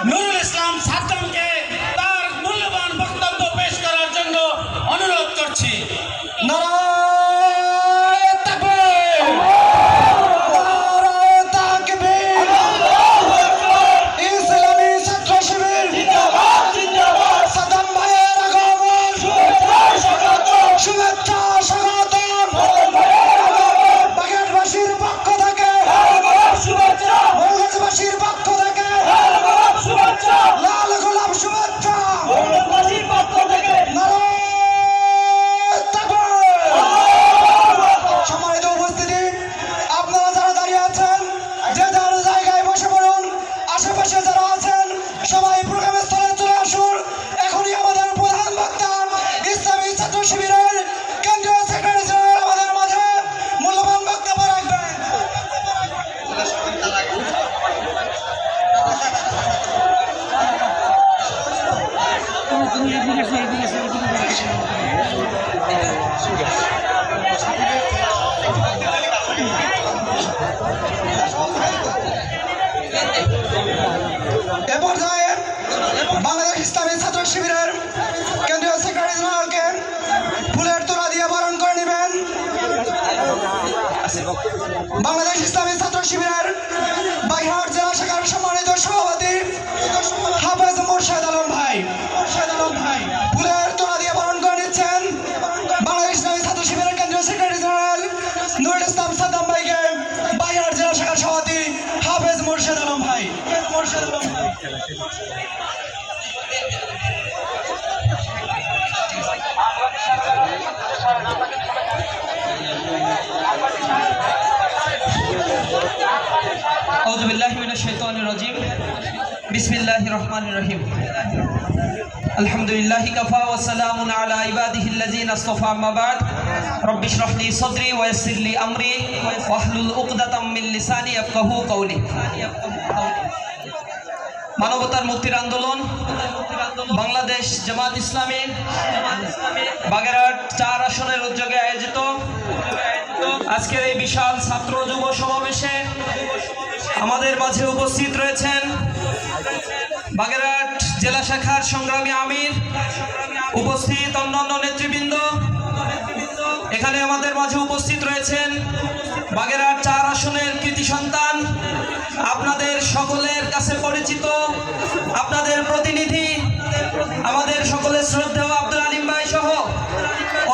নুরুল ইসলাম সাদ্দামকে তার মূল্যবান বক্তব্য পেশ করার জন্য অনুরোধ করছি। নারায়ে তাকবীর, নারায়ে তাকবীর, ইসলামী ছাত্র শিবির জিন্দাবাদ, জিন্দাবাদ, সাদ্দাম ভাইয়ের আগমন, শুভেচ্ছা স্বাগতম, বাগেরহাটবাসীর পক্ষ থেকে শুভেচ্ছা, মৌলভীবাসীর পক্ষ থেকে শুভেচ্ছা, লাল গোলাপ শুভেচ্ছা, মৌলভীবাসীর পক্ষ থেকে নারায়ে তাকবীর। সম্মানিত উপস্থিতি, আপনারা যারা দাঁড়িয়ে আছেন যে যার জায়গায় বসে পড়ুন, আশেপাশে যারা আছেন সবাই প্রোগ্রামের স্থলে চলে আসুন। এখনই আমাদের প্রধান বক্তা ইসলামী ছাত্র শিবিরের কেন্দ্রীয় সেক্রেটারি জেনারেল আমাদের মাঝে মূল্যবান বক্তব্য রাখবেন। এ পর্যায়ে বাংলাদেশ ইসলামী ছাত্র শিবিরের কেন্দ্রীয় সেক্রেটারি জেনারেলকে ফুলের তোড়া দিয়ে বরণ করে নেবেন বাংলাদেশ ইসলামী ছাত্র শিবিরের বাগেরহাট জেলা শাখার সম্মানিত সভাপতি হাফেজ মোর্শেদ আলম ভাই। ফুলের তোড়া দিয়ে বরণ করে নিচ্ছেন বাংলাদেশ ইসলামী ছাত্র শিবিরের কেন্দ্রীয় সেক্রেটারি জেনারেল নুরুল ইসলাম সাদ্দাম ভাইকে বাগেরহাট জেলা শাখার সভাপতি হাফেজ মোর্শেদ আলম ভাই। আউযু বিল্লাহি মিনাশ শাইতানির রাজিম। বিসমিল্লাহির রহমানির রহিম। আলহামদুলিল্লাহি কাফা ওয়া সালামুন আলা ইবাদিহিল্লাযিনা ইসতাফা আম্মা বা'দ। রব্বি ইশরাহ লি সাদরি ওয়া ইয়াসসির লি আমরি ওয়াহলুল উকদাতাম মিন লিসানি ইয়াফকাহু কওলি। মানবতার মুক্তির আন্দোলন বাংলাদেশ জামাত ইসলামী বাগেরহাট 4 আসনের উদ্যোগে আয়োজিত আজকের এই বিশাল ছাত্র যুব সমাবেশে আমাদের মাঝে উপস্থিত রয়েছেন বাগেরহাট জেলা শাখার সংগ্রামী আমির, উপস্থিত অন্যান্য নেতৃবৃন্দ। এখানে আমাদের মাঝে উপস্থিত রয়েছেন বাগেরহাট 4 আসনের কৃতি সন্তান, আপনাদের সকলের কাছে পরিচিত আপনাদের প্রতিনিধি, আমাদের সকলের শ্রদ্ধেয় আব্দুল আলিম ভাই।